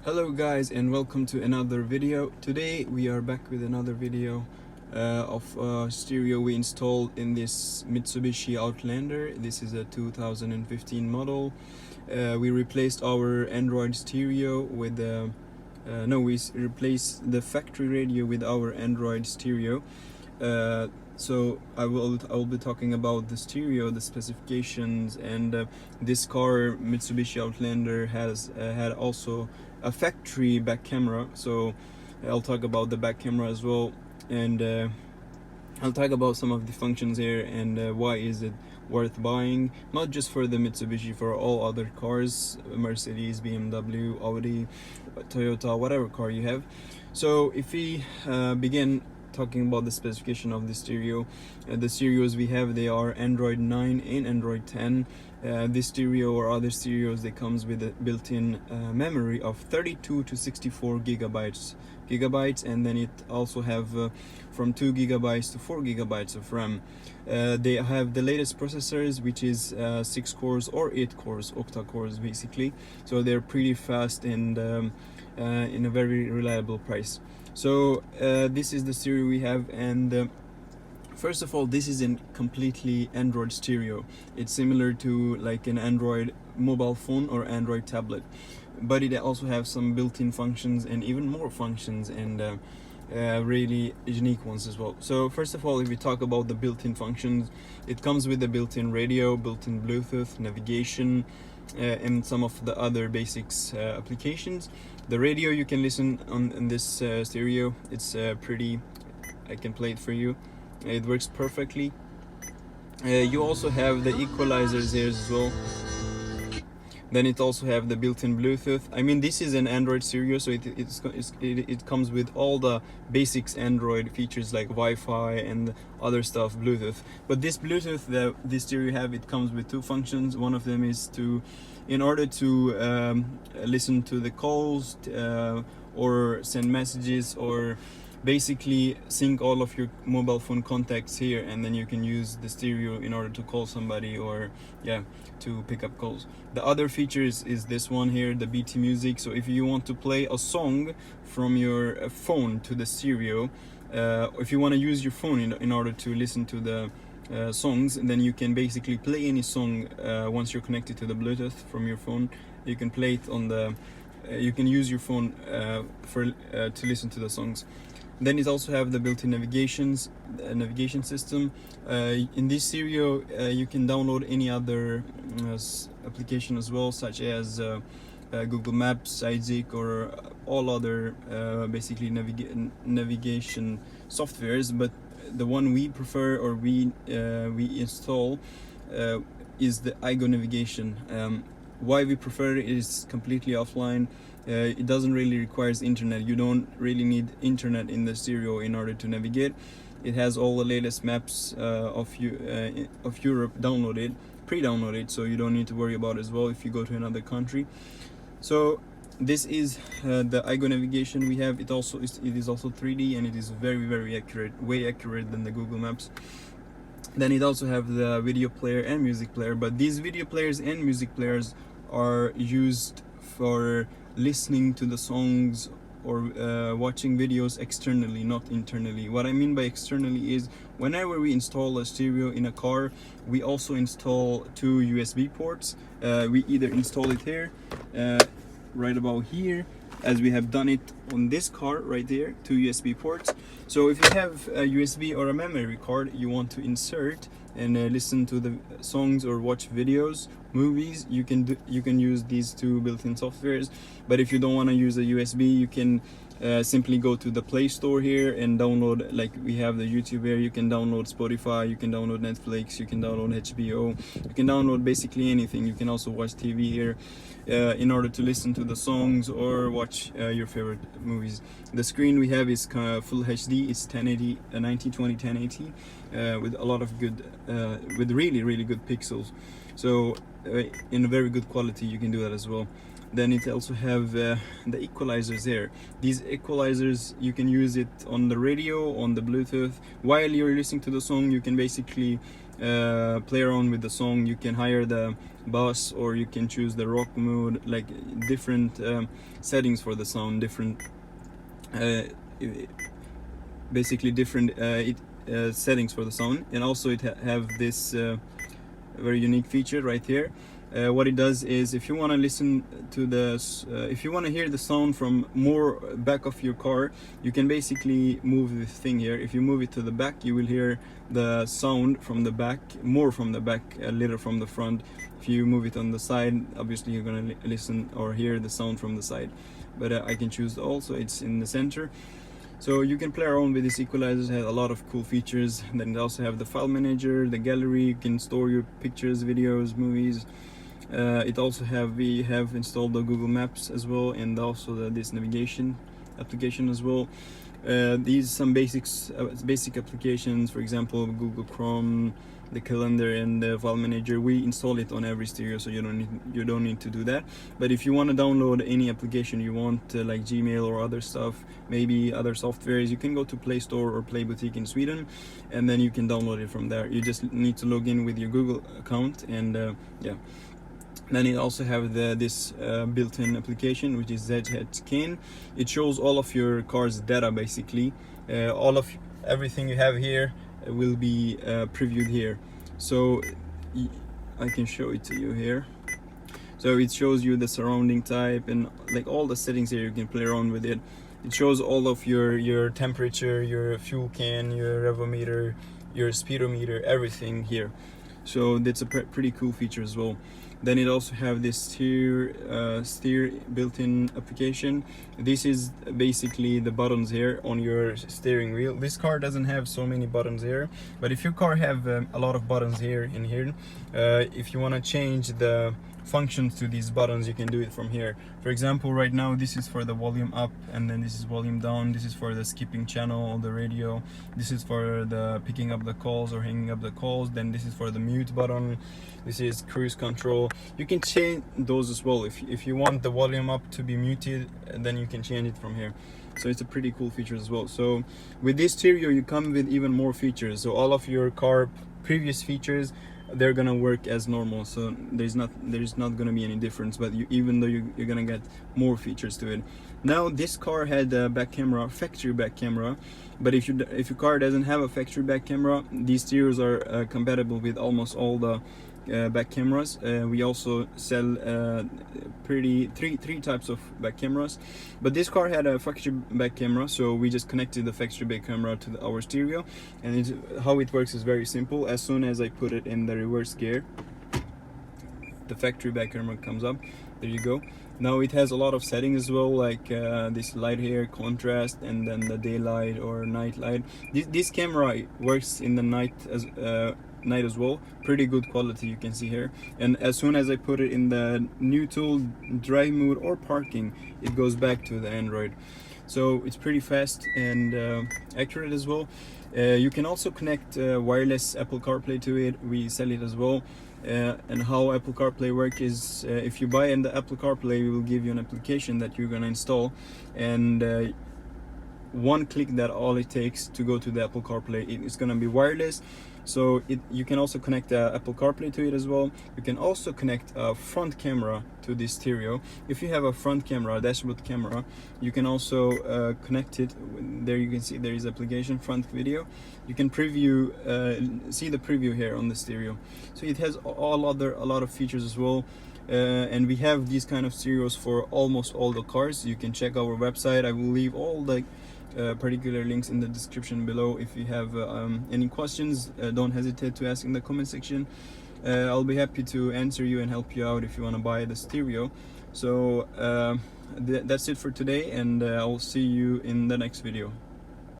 Hello guys, and welcome to another video. Today we are back with another video of stereo we installed in this Mitsubishi Outlander. This is a 2015 model. We replaced our Android stereo with we replaced the factory radio with our Android stereo. So I will be talking about the stereo, the specifications, and this car Mitsubishi Outlander has had also a factory back camera. So I'll talk about the back camera as well, and I'll talk about some of the functions here and why is it worth buying, not just for the Mitsubishi, for all other cars, Mercedes, BMW, Audi, Toyota, whatever car you have. So if we begin talking about the specification of the stereo, the stereos we have, they are Android 9 and Android 10. This stereo or other stereos, they comes with a built-in memory of 32 to 64 gigabytes, and then it also have from 2 gigabytes to 4 gigabytes of RAM. They have the latest processors, which is 6 cores or 8 cores, octa cores basically, so they're pretty fast and in a very reliable price. So this is the stereo we have, and first of all, this is a completely Android stereo. It's similar to like an Android mobile phone or Android tablet, but it also has some built-in functions and even more functions, and really unique ones as well. So first of all, if we talk about the built-in functions, it comes with the built-in radio, built-in Bluetooth, navigation, and some of the other basics applications. The radio you can listen on in this stereo. It's pretty, I can play it for you. It works perfectly. You also have the equalizers here as well. Then it also have the built-in Bluetooth. I mean, this is an Android stereo, so it comes with all the basics Android features like Wi-Fi and other stuff, Bluetooth. But this Bluetooth, this stereo have, it comes with two functions. One of them is in order to listen to the calls or send messages, or basically sync all of your mobile phone contacts here, and then you can use the stereo in order to call somebody or to pick up calls. The other features is this one here, the BT music. So if you want to play a song from your phone to the stereo, if you want to use your phone in order to listen to the songs, and then you can basically play any song once you're connected to the Bluetooth from your phone. You can play it on the you can use your phone to listen to the songs. Then it also have the built-in navigation system. In this stereo, you can download any other application as well, such as Google Maps, Sidezik, or all other basically navigation softwares. But the one we prefer or we install is the iGo navigation. Why we prefer it is completely offline. It doesn't really require internet. You don't really need internet in the stereo in order to navigate. It has all the latest maps of Europe pre-downloaded, so you don't need to worry about it as well if you go to another country. So this is the iGo navigation we have. It is also 3D, and it is very accurate, way accurate than the Google Maps. Then it also have the video player and music player, but these video players and music players are used for listening to the songs or watching videos externally, not internally. What I mean by externally is whenever we install a stereo in a car, we also install two USB ports. We either install it here, right about here, as we have done it on this car right there, two USB ports. So if you have a USB or a memory card you want to insert and listen to the songs or watch videos, movies, you can use these two built-in softwares. But if you don't want to use a USB, you can simply go to the Play Store here and download, like we have the YouTube here. You can download Spotify, you can download Netflix, you can download HBO, you can download basically anything. You can also watch TV here in order to listen to the songs or watch your favorite movies. The screen we have is full HD. It's 1080, 1920 1080 with a lot of good with really good pixels. So in a very good quality, you can do that as well. Then it also have the equalizers here. These equalizers, you can use it on the radio, on the Bluetooth. While you're listening to the song, you can basically play around with the song. You can hire the bass, or you can choose the rock mode, like different settings for the sound, different basically different settings for the sound. And also it have this very unique feature right here. What it does is, if you want to listen to the if you want to hear the sound from more back of your car, you can basically move this thing here. If you move it to the back, you will hear the sound from the back, more from the back, a little from the front. If you move it on the side, obviously you're gonna listen or hear the sound from the side. But I can choose also, it's in the center. So you can play around with this equalizer. It has a lot of cool features. Then it also have the file manager, the gallery. You can store your pictures, videos, movies. It also we have installed the Google Maps as well, and also this navigation application as well. These some basic applications, for example Google Chrome, the calendar, and the file manager. We install it on every stereo, so you don't need to do that. But if you want to download any application you want, like Gmail or other stuff, maybe other softwares, you can go to Play Store or Play Boutique in Sweden, and then you can download it from there. You just need to log in with your Google account, and yeah. Then it also have this built-in application, which is ZHead. It shows all of your car's data basically. Everything you have here will be previewed here. So I can show it to you here. So it shows you the surrounding type and like all the settings here. You can play around with it. It shows all of your temperature, your fuel can, your revometer, your speedometer, everything here. So that's a pretty cool feature as well. Then it also have this steer built-in application. This is basically the buttons here on your steering wheel. This car doesn't have so many buttons here, but if your car have a lot of buttons here, if you want to change the functions to these buttons, you can do it from here. For example, right now this is for the volume up, and then this is volume down. This is for the skipping channel on the radio. This is for the picking up the calls or hanging up the calls. Then this is for the mute button. This is cruise control. You can change those as well. If you want the volume up to be muted, then you can change it from here. So it's a pretty cool feature as well. So with this stereo you come with even more features. So all of your car previous features, they're gonna work as normal, so there's not gonna be any difference, but even though you're gonna get more features to it. Now this car had a back camera, factory back camera, but if your car doesn't have a factory back camera, these stereos are compatible with almost all the back cameras. We also sell three types of back cameras, but this car had a factory back camera, so we just connected the factory back camera to our stereo. And how it works is very simple. As soon as I put it in the reverse gear, the factory back camera comes up. There you go. Now it has a lot of settings as well, like this light here, contrast, and then the daylight or night light. This camera works in the night as well. Pretty good quality, you can see here. And as soon as I put it in the neutral, drive mode, or parking, it goes back to the Android. So it's pretty fast and accurate as well. You can also connect wireless Apple CarPlay to it. We sell it as well. And how Apple CarPlay works is, if you buy in the Apple CarPlay, we will give you an application that you're gonna install, and one click, that all it takes to go to the Apple CarPlay. It's gonna be wireless, so you can also connect Apple CarPlay to it as well. You can also connect a front camera to this stereo. If you have a front camera, a dashboard camera, you can also connect it. There you can see there is application front video. You can preview, see the preview here on the stereo. So it has a lot of features as well. And we have these kind of stereos for almost all the cars. You can check our website. I will leave all the particular links in the description below. If you have any questions, don't hesitate to ask in the comment section. I'll be happy to answer you and help you out if you want to buy the stereo. So that's it for today, and I'll see you in the next video.